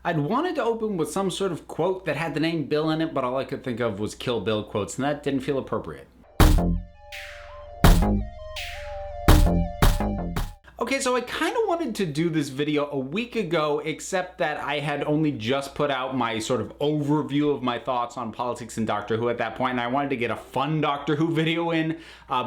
I'd wanted to open with some sort of quote that had the name Bill in it, but all I could think of was Kill Bill quotes, and that didn't feel appropriate. Okay, so I kind of wanted to do this video a week ago, except that I had only just put out my sort of overview of my thoughts on politics and Doctor Who at that point, and I wanted to get a fun Doctor Who video in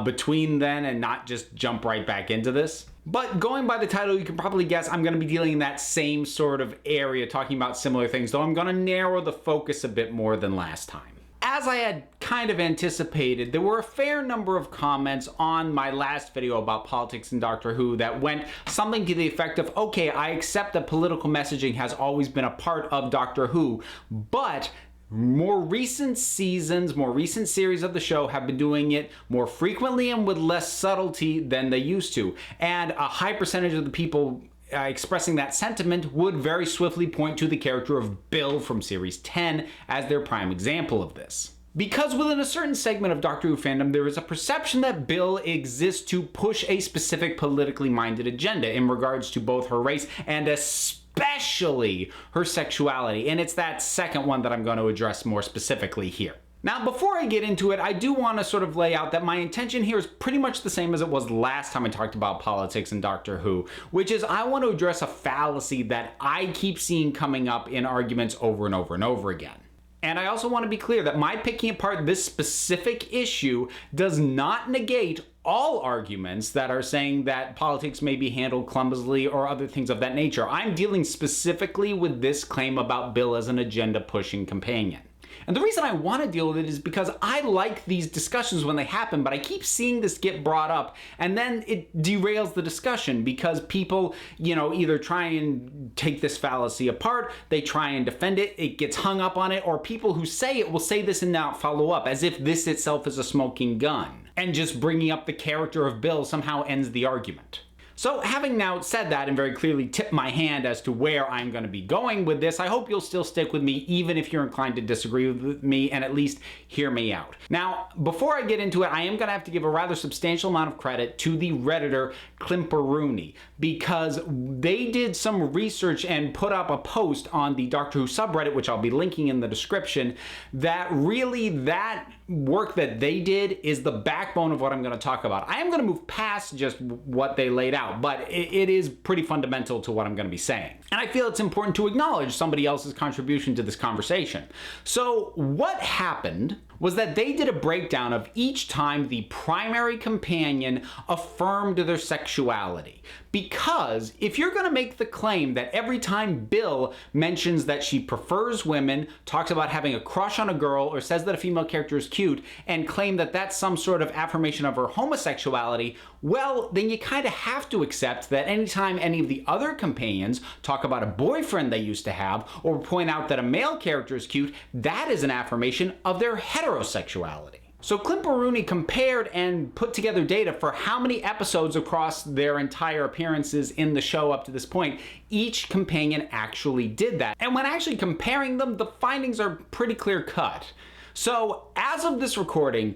between then and not just jump right back into this. But going by the title, you can probably guess I'm going to be dealing in that same sort of area, talking about similar things, though I'm going to narrow the focus a bit more than last time. As I had kind of anticipated, there were a fair number of comments on my last video about politics and Doctor Who that went something to the effect of, okay, I accept that political messaging has always been a part of Doctor Who, but more recent seasons, more recent series of the show have been doing it more frequently and with less subtlety than they used to. And a high percentage of the people expressing that sentiment would very swiftly point to the character of Bill from Series 10 as their prime example of this. Because within a certain segment of Doctor Who fandom, there is a perception that Bill exists to push a specific politically minded agenda in regards to both her race and especially her sexuality. And it's that second one that I'm going to address more specifically here. Now, before I get into it, I do want to sort of lay out that my intention here is pretty much the same as it was last time I talked about politics and Doctor Who, which is I want to address a fallacy that I keep seeing coming up in arguments over and over and over again. And I also want to be clear that my picking apart this specific issue does not negate all arguments that are saying that politics may be handled clumsily or other things of that nature. I'm dealing specifically with this claim about Bill as an agenda-pushing companion. And the reason I want to deal with it is because I like these discussions when they happen, but I keep seeing this get brought up, and then it derails the discussion because people, either try and take this fallacy apart, they try and defend it, it gets hung up on it, or people who say it will say this and not follow up, as if this itself is a smoking gun. And just bringing up the character of Bill somehow ends the argument. So having now said that and very clearly tipped my hand as to where I'm going to be going with this, I hope you'll still stick with me even if you're inclined to disagree with me and at least hear me out. Now, before I get into it, I am going to have to give a rather substantial amount of credit to the Redditor Klimperuni because they did some research and put up a post on the Doctor Who subreddit, which I'll be linking in the description, that really that work that they did is the backbone of what I'm going to talk about. I am going to move past just what they laid out, but it is pretty fundamental to what I'm going to be saying. And I feel it's important to acknowledge somebody else's contribution to this conversation. So what happened was that they did a breakdown of each time the primary companion affirmed their sexuality. Because if you're going to make the claim that every time Bill mentions that she prefers women, talks about having a crush on a girl, or says that a female character is cute, and claim that that's some sort of affirmation of her homosexuality, well, then you kind of have to accept that anytime any of the other companions talk about a boyfriend they used to have, or point out that a male character is cute, that is an affirmation of their heterosexuality. So Klimperuni compared and put together data for how many episodes across their entire appearances in the show up to this point each companion actually did that. And when actually comparing them, the findings are pretty clear cut. So as of this recording,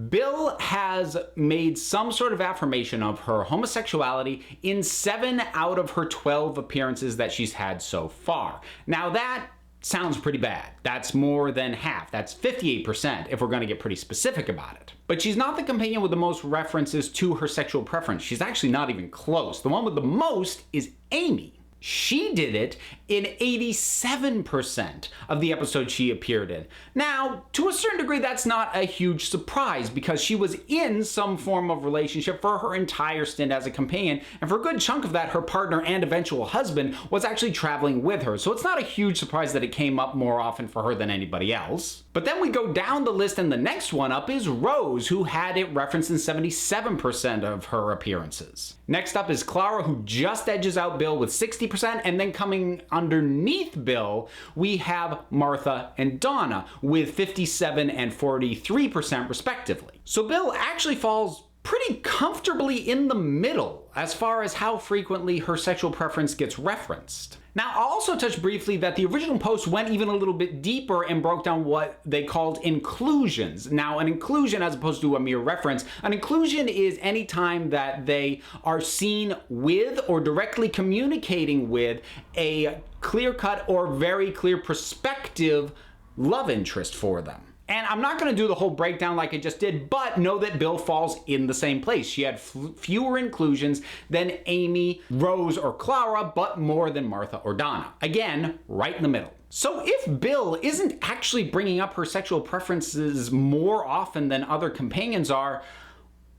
Bill has made some sort of affirmation of her homosexuality in 7 out of her 12 appearances that she's had so far. Now that sounds pretty bad. That's more than half. That's 58% if we're going to get pretty specific about it. But she's not the companion with the most references to her sexual preference. She's actually not even close. The one with the most is Amy. She did it in 87% of the episodes she appeared in. Now, to a certain degree, that's not a huge surprise because she was in some form of relationship for her entire stint as a companion, and for a good chunk of that, her partner and eventual husband was actually traveling with her. So it's not a huge surprise that it came up more often for her than anybody else. But then we go down the list, and the next one up is Rose, who had it referenced in 77% of her appearances. Next up is Clara, who just edges out Bill with 60%, and then coming underneath Bill, we have Martha and Donna with 57 and 43% respectively. So Bill actually falls pretty comfortably in the middle. as far as how frequently her sexual preference gets referenced. Now, I'll also touch briefly that the original post went even a little bit deeper and broke down what they called inclusions. Now, an inclusion, as opposed to a mere reference, an inclusion is any time that they are seen with or directly communicating with a clear-cut or very clear prospective love interest for them. And I'm not going to do the whole breakdown like I just did, but know that Bill falls in the same place. She had fewer inclusions than Amy, Rose, or Clara, but more than Martha or Donna. Again, right in the middle. So if Bill isn't actually bringing up her sexual preferences more often than other companions are,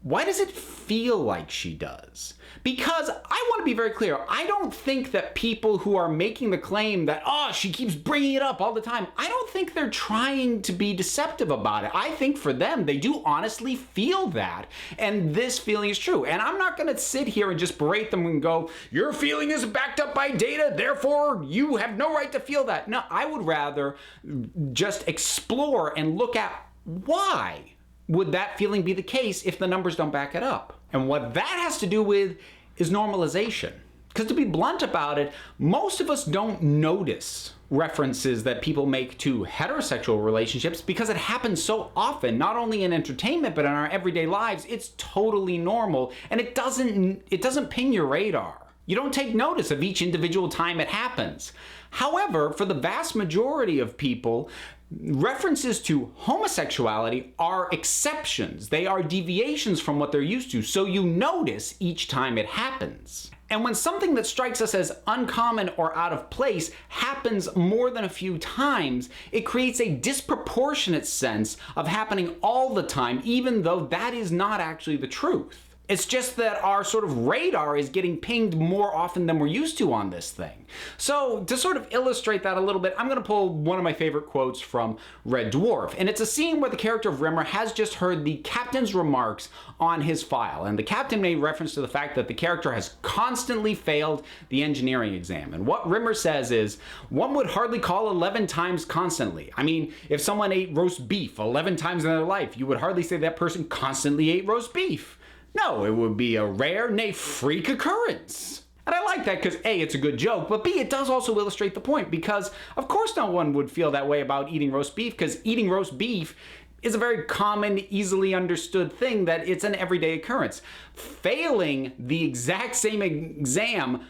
why does it feel like she does? Because I want to be very clear, I don't think that people who are making the claim that, oh, she keeps bringing it up all the time, I don't think they're trying to be deceptive about it. I think for them, they do honestly feel that, and this feeling is true. And I'm not going to sit here and just berate them and go, your feeling is backed up by data, therefore you have no right to feel that. No, I would rather just explore and look at why would that feeling be the case if the numbers don't back it up? And what that has to do with is normalization. Because to be blunt about it, most of us don't notice references that people make to heterosexual relationships because it happens so often, not only in entertainment, but in our everyday lives. It's totally normal, and it doesn't ping your radar. You don't take notice of each individual time it happens. However, for the vast majority of people, references to homosexuality are exceptions. They are deviations from what they're used to, so you notice each time it happens. And when something that strikes us as uncommon or out of place happens more than a few times, it creates a disproportionate sense of happening all the time, even though that is not actually the truth. It's just that our sort of radar is getting pinged more often than we're used to on this thing. So to sort of illustrate that a little bit, I'm going to pull one of my favorite quotes from Red Dwarf. And it's a scene where the character of Rimmer has just heard the captain's remarks on his file. And the captain made reference to the fact that the character has constantly failed the engineering exam. And what Rimmer says is, one would hardly call 11 times constantly. I mean, if someone ate roast beef 11 times in their life, you would hardly say that person constantly ate roast beef. No, it would be a rare, nay, freak occurrence. And I like that because A, it's a good joke, but B, it does also illustrate the point because of course no one would feel that way about eating roast beef because eating roast beef is a very common, easily understood thing that it's an everyday occurrence. Failing the exact same exam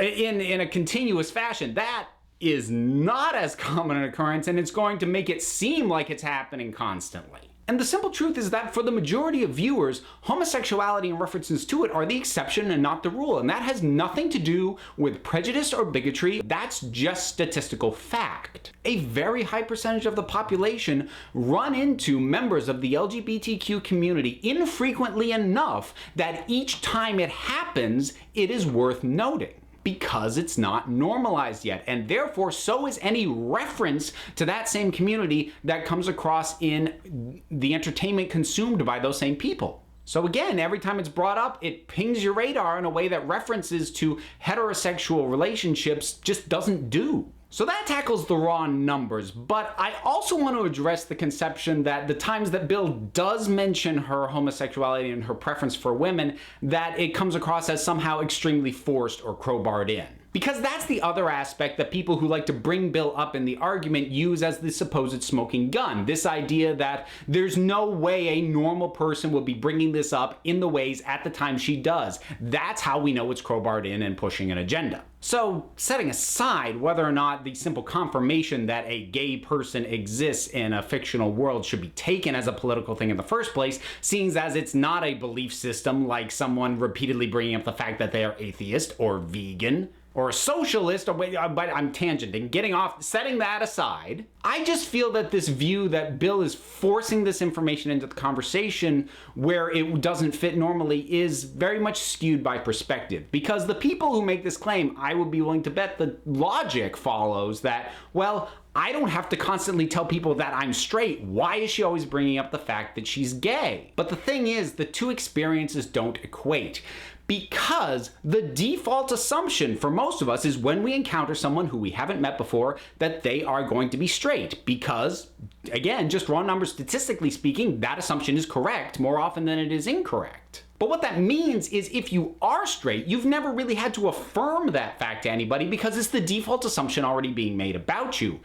in a continuous fashion, that is not as common an occurrence, and it's going to make it seem like it's happening constantly. And the simple truth is that for the majority of viewers, homosexuality and references to it are the exception and not the rule. And that has nothing to do with prejudice or bigotry. That's just statistical fact. A very high percentage of the population run into members of the LGBTQ community infrequently enough that each time it happens, it is worth noting. Because it's not normalized yet, and therefore so is any reference to that same community that comes across in the entertainment consumed by those same people. So again, every time it's brought up, it pings your radar in a way that references to heterosexual relationships just doesn't do. So that tackles the raw numbers, but I also want to address the conception that the times that Bill does mention her homosexuality and her preference for women, that it comes across as somehow extremely forced or crowbarred in. Because that's the other aspect that people who like to bring Bill up in the argument use as the supposed smoking gun. This idea that there's no way a normal person will be bringing this up in the ways at the time she does. That's how we know it's crowbarred in and pushing an agenda. So, setting aside whether or not the simple confirmation that a gay person exists in a fictional world should be taken as a political thing in the first place, seeing as it's not a belief system like someone repeatedly bringing up the fact that they are atheist or vegan, or a socialist, but I'm tangenting, getting off, setting that aside, I just feel that this view that Bill is forcing this information into the conversation where it doesn't fit normally is very much skewed by perspective. Because the people who make this claim, I would be willing to bet the logic follows that, well, I don't have to constantly tell people that I'm straight. Why is she always bringing up the fact that she's gay? But the thing is, the two experiences don't equate. Because the default assumption for most of us is when we encounter someone who we haven't met before that they are going to be straight. Because, again, just raw numbers statistically speaking, that assumption is correct more often than it is incorrect. But what that means is if you are straight, you've never really had to affirm that fact to anybody because it's the default assumption already being made about you.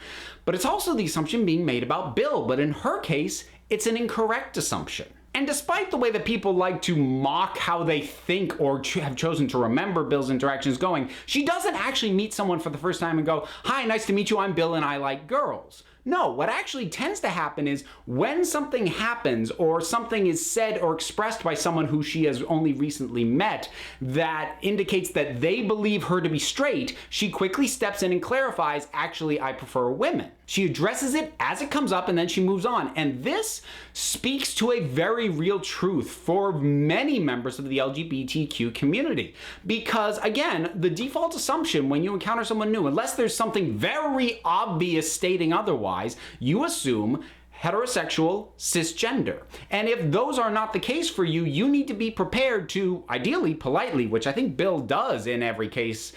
But it's also the assumption being made about Bill, but in her case, it's an incorrect assumption. And despite the way that people like to mock how they think or have chosen to remember Bill's interactions going, she doesn't actually meet someone for the first time and go, "Hi, nice to meet you, I'm Bill and I like girls." No, what actually tends to happen is when something happens or something is said or expressed by someone who she has only recently met that indicates that they believe her to be straight, she quickly steps in and clarifies, "Actually, I prefer women." She addresses it as it comes up and then she moves on. And this speaks to a very real truth for many members of the LGBTQ community. Because again, the default assumption when you encounter someone new, unless there's something very obvious stating otherwise, you assume heterosexual, cisgender. And if those are not the case for you, you need to be prepared to, ideally politely, which I think Bill does in every case,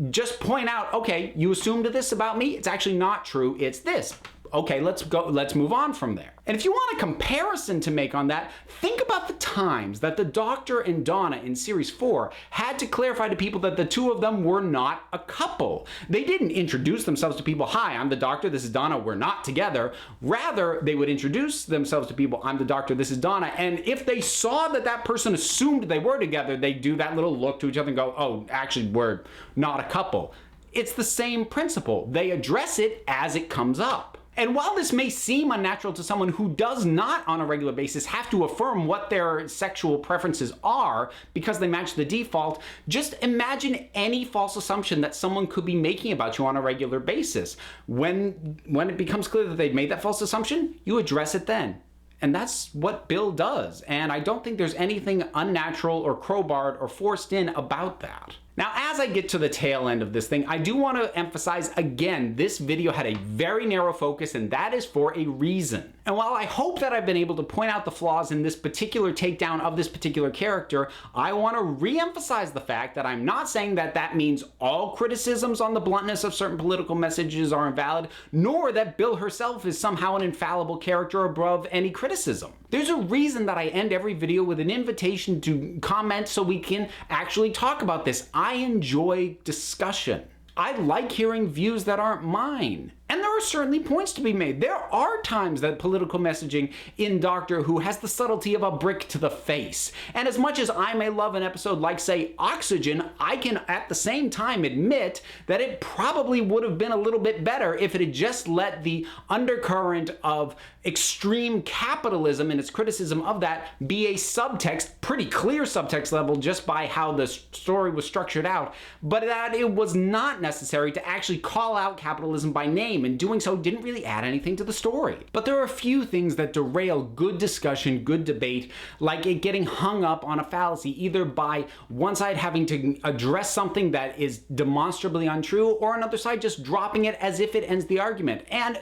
just point out, okay, you assumed this about me, it's actually not true, it's this. Okay, let's move on from there. And if you want a comparison to make on that, think about the times that the Doctor and Donna in Series 4 had to clarify to people that the two of them were not a couple. They didn't introduce themselves to people, "Hi, I'm the Doctor, this is Donna, we're not together." Rather, they would introduce themselves to people, "I'm the Doctor, this is Donna." And if they saw that that person assumed they were together, they'd do that little look to each other and go, "Oh, actually, we're not a couple." It's the same principle. They address it as it comes up. And while this may seem unnatural to someone who does not on a regular basis have to affirm what their sexual preferences are because they match the default, just imagine any false assumption that someone could be making about you on a regular basis. When it becomes clear that they've made that false assumption, you address it then. And that's what Bill does. And I don't think there's anything unnatural or crowbarred or forced in about that. Now, as I get to the tail end of this thing, I do want to emphasize again, this video had a very narrow focus, and that is for a reason. And while I hope that I've been able to point out the flaws in this particular takedown of this particular character, I want to re-emphasize the fact that I'm not saying that that means all criticisms on the bluntness of certain political messages are invalid, nor that Bill herself is somehow an infallible character above any criticism. There's a reason that I end every video with an invitation to comment so we can actually talk about this. I enjoy discussion. I like hearing views that aren't mine. And there are certainly points to be made. There are times that political messaging in Doctor Who has the subtlety of a brick to the face. And as much as I may love an episode like, say, Oxygen, I can at the same time admit that it probably would have been a little bit better if it had just let the undercurrent of extreme capitalism and its criticism of that be a subtext, pretty clear subtext level just by how the story was structured out, but that it was not necessary to actually call out capitalism by name, and doing so didn't really add anything to the story. But there are a few things that derail good discussion, good debate, like it getting hung up on a fallacy, either by one side having to address something that is demonstrably untrue, or another side just dropping it as if it ends the argument. And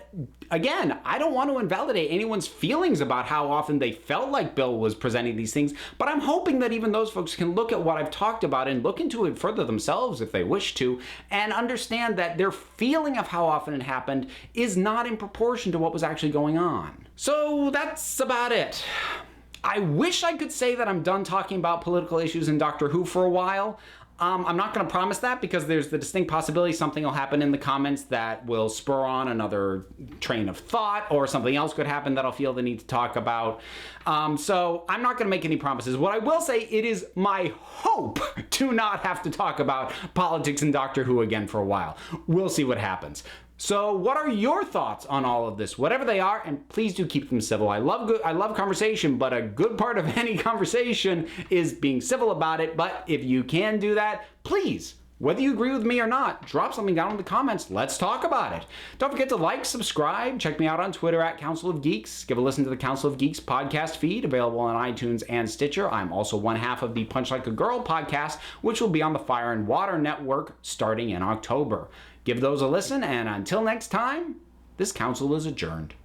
again, I don't want to invalidate anyone's feelings about how often they felt like Bill was presenting these things, but I'm hoping that even those folks can look at what I've talked about and look into it further themselves if they wish to, and understand that their feeling of how often it happened is not in proportion to what was actually going on. So that's about it. I wish I could say that I'm done talking about political issues in Doctor Who for a while. I'm not going to promise that because there's the distinct possibility something will happen in the comments that will spur on another train of thought, or something else could happen that I'll feel the need to talk about. So I'm not going to make any promises. What I will say, it is my hope to not have to talk about politics in Doctor Who again for a while. We'll see what happens. So what are your thoughts on all of this, whatever they are, and please do keep them civil. I love conversation, but a good part of any conversation is being civil about it. But if you can do that, please, whether you agree with me or not, drop something down in the comments. Let's talk about it. Don't forget to like, subscribe, check me out on Twitter at Council of Geeks. Give a listen to the Council of Geeks podcast feed, available on iTunes and Stitcher. I'm also one half of the Punch Like a Girl podcast, which will be on the Fire and Water Network starting in October. Give those a listen, and until next time, this council is adjourned.